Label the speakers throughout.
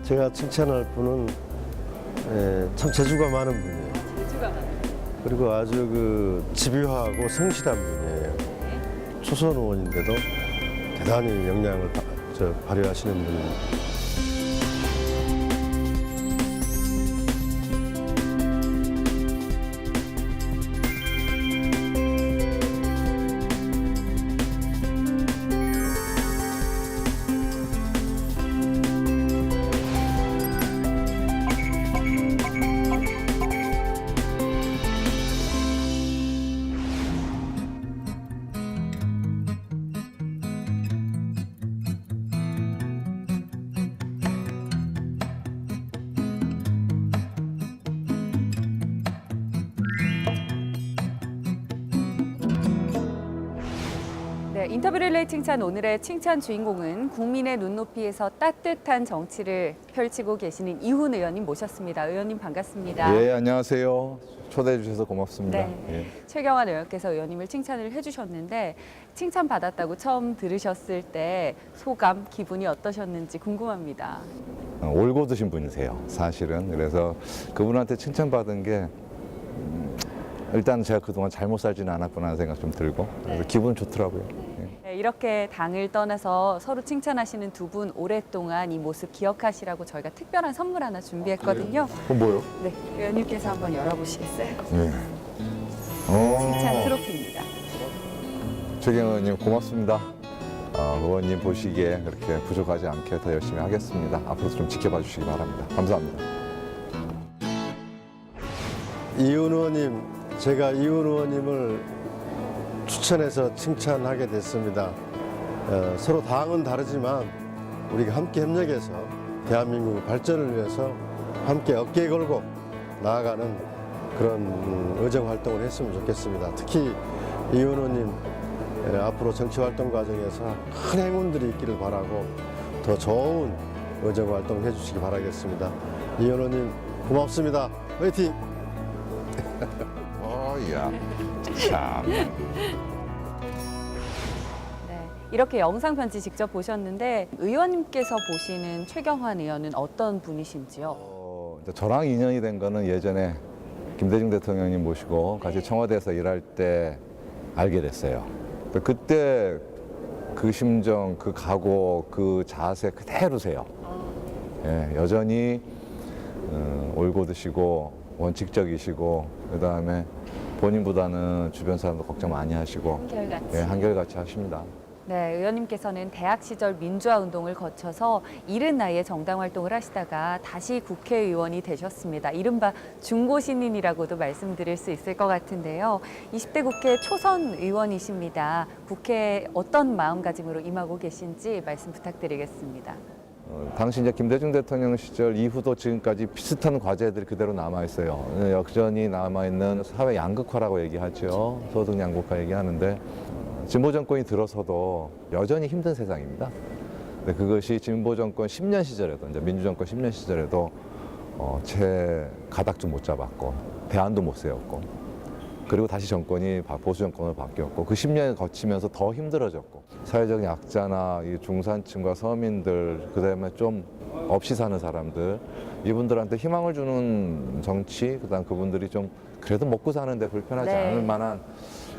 Speaker 1: 제가 칭찬할 분은 참 재주가 많은 분이에요.
Speaker 2: 재주가 많아요.
Speaker 1: 그리고 아주 그 집요하고 성실한 분이에요. 초선 의원인데도 대단히 역량을 발휘하시는 분입니다.
Speaker 2: 네, 인터뷰 릴레이 칭찬 오늘의 칭찬 주인공은 국민의 눈높이에서 따뜻한 정치를 펼치고 계시는 이훈 의원님 모셨습니다. 의원님 반갑습니다.
Speaker 3: 예, 안녕하세요. 초대해 주셔서 고맙습니다.
Speaker 2: 네.
Speaker 3: 예.
Speaker 2: 최경환 의원께서 의원님을 칭찬을 해주셨는데 칭찬 받았다고 처음 들으셨을 때 소감, 기분이 어떠셨는지 궁금합니다.
Speaker 3: 올고 드신 분이세요, 사실은. 그래서 그분한테 칭찬받은 게 일단 제가 그동안 잘못 살지는 않았구나 하는 생각 좀 들고 그래서 기분 좋더라고요. 예.
Speaker 2: 네, 이렇게 당을 떠나서 서로 칭찬하시는 두 분 오랫동안 이 모습 기억하시라고 저희가 특별한 선물 하나 준비했거든요.
Speaker 3: 그건 뭐요?
Speaker 2: 네, 의원님께서 한번 열어보시겠어요?
Speaker 3: 예.
Speaker 2: 칭찬 트로피입니다.
Speaker 3: 최경환 의원님 고맙습니다. 의원님 보시기에 그렇게 부족하지 않게 더 열심히 하겠습니다. 앞으로도 좀 지켜봐 주시기 바랍니다. 감사합니다.
Speaker 1: 이훈 의원님, 제가 이훈 의원님을 추천해서 칭찬하게 됐습니다. 서로 당은 다르지만 우리가 함께 협력해서 대한민국 발전을 위해서 함께 어깨 걸고 나아가는 그런 의정 활동을 했으면 좋겠습니다. 특히 이훈 의원님 앞으로 정치 활동 과정에서 큰 행운들이 있기를 바라고 더 좋은 의정 활동을 해주시기 바라겠습니다. 이훈 의원님 고맙습니다. 화이팅!
Speaker 3: 야, 참.
Speaker 2: 네, 이렇게 영상 편지 직접 보셨는데 의원님께서 보시는 최경환 의원은 어떤 분이신지요?
Speaker 3: 이제 저랑 인연이 된 거는 예전에 김대중 대통령님 모시고 같이 청와대에서 일할 때 알게 됐어요. 그때 그 심정, 그 각오, 그 자세 그대로세요. 예, 여전히 올곧으시고 원칙적이시고 그다음에 본인보다는 주변 사람도 걱정 많이 하시고
Speaker 2: 한결같이.
Speaker 3: 예, 한결같이 하십니다.
Speaker 2: 네, 의원님께서는 대학 시절 민주화 운동을 거쳐서 이른 나이에 정당 활동을 하시다가 다시 국회의원이 되셨습니다. 이른바 중고 신인이라고도 말씀드릴 수 있을 것 같은데요. 20대 국회 초선 의원이십니다. 국회에 어떤 마음가짐으로 임하고 계신지 말씀 부탁드리겠습니다.
Speaker 3: 당시 이제 김대중 대통령 시절 이후도 지금까지 비슷한 과제들이 그대로 남아 있어요. 여전히 남아 있는 사회 양극화라고 얘기하죠. 소득 양극화 얘기하는데 진보 정권이 들어서도 여전히 힘든 세상입니다. 근데 그것이 진보 정권 10년 시절에도 이제 민주정권 10년 시절에도 채 가닥도 못 잡았고 대안도 못 세웠고 그리고 다시 정권이 보수 정권으로 바뀌었고 그 10년을 거치면서 더 힘들어졌고 사회적 약자나 이 중산층과 서민들 그다음에 좀 없이 사는 사람들 이분들한테 희망을 주는 정치 그다음 그분들이 좀 그래도 먹고 사는데 불편하지
Speaker 2: 네.
Speaker 3: 않을 만한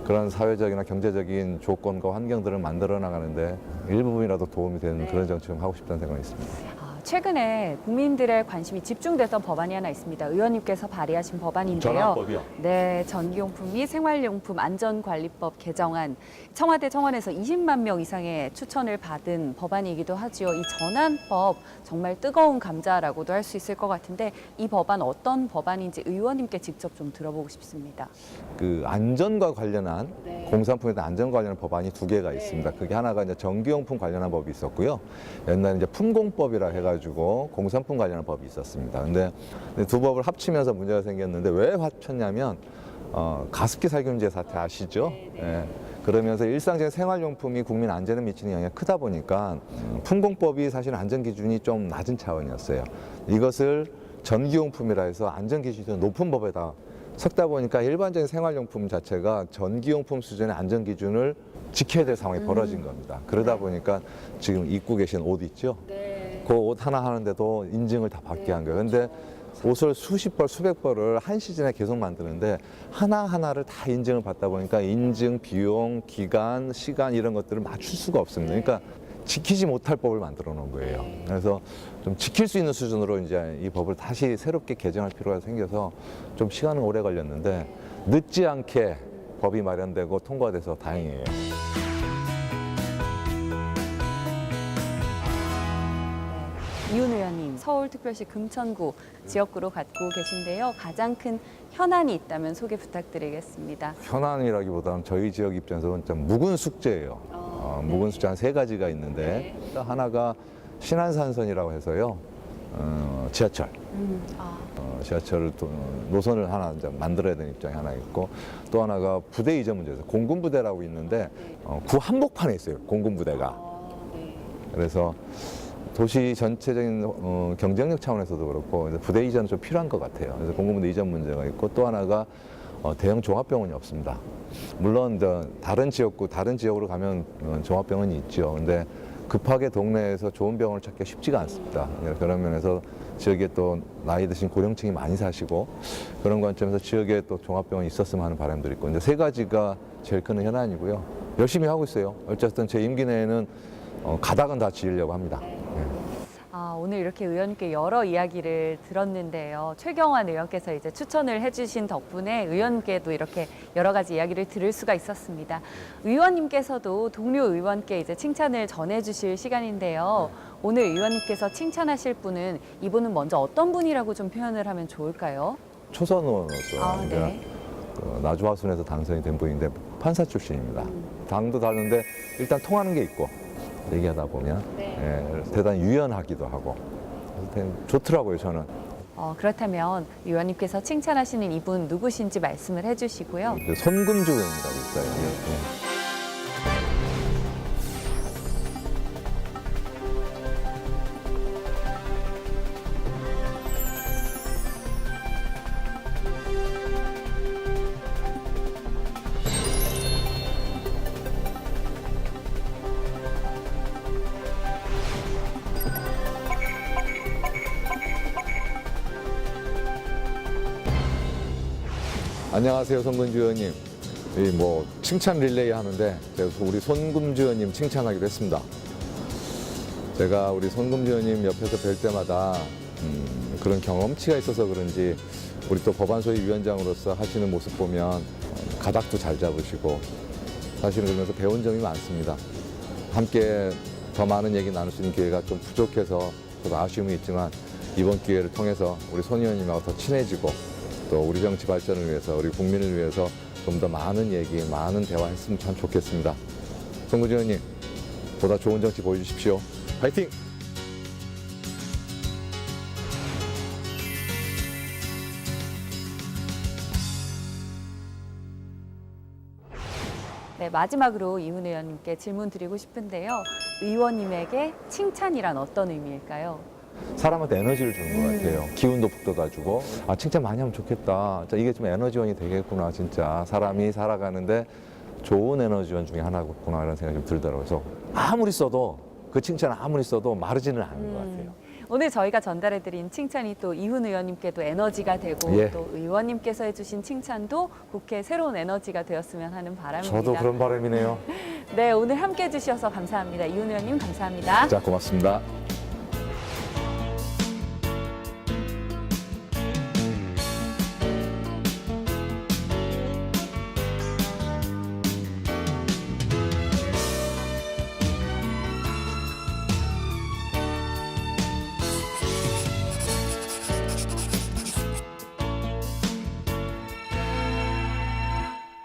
Speaker 3: 그런 사회적이나 경제적인 조건과 환경들을 만들어 나가는데 일부분이라도 도움이 되는 그런 정치 좀 하고 싶다는 생각이 있습니다.
Speaker 2: 최근에 국민들의 관심이 집중됐던 법안이 하나 있습니다. 의원님께서 발의하신 법안인데요.
Speaker 3: 전환법이요?
Speaker 2: 네, 전기용품 및 생활용품 안전관리법 개정안. 청와대 청원에서 20만 명 이상의 추천을 받은 법안이기도 하지요. 이 전환법 정말 뜨거운 감자라고도 할 수 있을 것 같은데 이 법안 어떤 법안인지 의원님께 직접 좀 들어보고 싶습니다.
Speaker 3: 그 안전과 관련한
Speaker 2: 네.
Speaker 3: 공산품에 대한 안전 관련한 법안이 두 개가 있습니다. 그게 하나가 이제 전기용품 관련한 법이 있었고요. 옛날에 이제 품공법이라 해가지고 공산품 관련한 법이 있었습니다. 근데 두 법을 합치면서 문제가 생겼는데 왜 합쳤냐면 가습기 살균제 사태 아시죠? 예. 그러면서 일상적인 생활용품이 국민 안전에 미치는 영향이 크다 보니까 품공법이 사실 안전 기준이 좀 낮은 차원이었어요. 이것을 전기용품이라 해서 안전 기준이 높은 법에다 섞다 보니까 일반적인 생활용품 자체가 전기용품 수준의 안전 기준을 지켜야 될 상황이 벌어진 겁니다. 그러다 보니까 지금 입고 계신 옷 있죠?
Speaker 2: 네.
Speaker 3: 그 옷 하나 하는데도 인증을 다 받게 한 거예요. 근데 옷을 수십 벌, 수백 벌을 한 시즌에 계속 만드는데 하나하나를 다 인증을 받다 보니까 인증, 비용, 기간, 시간 이런 것들을 맞출 수가 없습니다. 그러니까 지키지 못할 법을 만들어 놓은 거예요. 그래서 좀 지킬 수 있는 수준으로 이제 이 법을 다시 새롭게 개정할 필요가 생겨서 좀 시간은 오래 걸렸는데 늦지 않게 법이 마련되고 통과돼서 다행이에요.
Speaker 2: 이훈 의원님, 서울특별시 금천구 지역구로 갖고 계신데요. 가장 큰 현안이 있다면 소개 부탁드리겠습니다.
Speaker 3: 현안이라기보다는 저희 지역 입장에서는 좀 묵은 숙제예요. 묵은 숙제 한 3가지가 있는데 하나가 신안산선이라고 해서요. 지하철. 지하철을 노선을 하나 이제 만들어야 되는 입장이 하나 있고 또 하나가 부대 이전 문제에서 공군부대라고 있는데 구 한복판에 있어요. 공군부대가. 그래서 도시 전체적인 경쟁력 차원에서도 그렇고 부대 이전은 좀 필요한 것 같아요. 그래서 공군부대 이전 문제가 있고 또 하나가 대형 종합병원이 없습니다. 물론 다른 지역구, 다른 지역으로 가면 종합병원이 있죠. 근데 급하게 동네에서 좋은 병원을 찾기가 쉽지가 않습니다. 그런 면에서 지역에 또 나이 드신 고령층이 많이 사시고 그런 관점에서 지역에 또 종합병원이 있었으면 하는 바람들이 있고 이제 3가지가 제일 큰 현안이고요. 열심히 하고 있어요. 어쨌든 제 임기 내에는 가닥은 다 지으려고 합니다.
Speaker 2: 오늘 이렇게 의원님께 여러 이야기를 들었는데요. 최경환 의원께서 이제 추천을 해주신 덕분에 의원님께도 이렇게 여러 가지 이야기를 들을 수가 있었습니다. 의원님께서도 동료 의원께 이제 칭찬을 전해주실 시간인데요. 오늘 의원님께서 칭찬하실 분은 이분은 먼저 어떤 분이라고 좀 표현을 하면 좋을까요?
Speaker 3: 초선 의원으로서
Speaker 2: 네.
Speaker 3: 나주화순에서 당선이 된 분인데 판사 출신입니다. 당도 다른데 일단 통하는 게 있고 얘기하다 보면 대단히 유연하기도 하고 좋더라고요, 저는.
Speaker 2: 그렇다면 의원님께서 칭찬하시는 이분 누구신지 말씀을 해주시고요.
Speaker 3: 손금주 의원이라고 있어요. 안녕하세요, 손금주 의원님. 칭찬 릴레이 하는데 제가 우리 손금주 의원님 칭찬하기로 했습니다. 제가 우리 손금주 의원님 옆에서 뵐 때마다 그런 경험치가 있어서 그런지 우리 또 법안소위 위원장으로서 하시는 모습 보면 가닥도 잘 잡으시고 사실은 그러면서 배운 점이 많습니다. 함께 더 많은 얘기 나눌 수 있는 기회가 좀 부족해서 저도 아쉬움이 있지만 이번 기회를 통해서 우리 손 의원님하고 더 친해지고 또 우리 정치 발전을 위해서 우리 국민을 위해서 좀 더 많은 얘기, 많은 대화했으면 참 좋겠습니다. 손금주 의원님, 보다 좋은 정치 보여주십시오. 화이팅!
Speaker 2: 네, 마지막으로 이훈 의원님께 질문 드리고 싶은데요. 의원님에게 칭찬이란 어떤 의미일까요?
Speaker 3: 사람한테 에너지를 주는 것 같아요. 기운도 북돋아주고 칭찬 많이 하면 좋겠다. 이게 좀 에너지원이 되겠구나. 진짜 사람이 살아가는데 좋은 에너지원 중에 하나구나 이런 생각이 좀 들더라고요. 그래서 아무리 써도 그 칭찬을 아무리 써도 마르지는 않는 것 같아요.
Speaker 2: 오늘 저희가 전달해드린 칭찬이 또 이훈 의원님께도 에너지가 되고
Speaker 3: 예.
Speaker 2: 또 의원님께서 해주신 칭찬도 국회에 새로운 에너지가 되었으면 하는 바람입니다.
Speaker 3: 저도 그런 바람이네요.
Speaker 2: 네, 오늘 함께해 주셔서 감사합니다. 이훈 의원님 감사합니다.
Speaker 3: 자, 고맙습니다.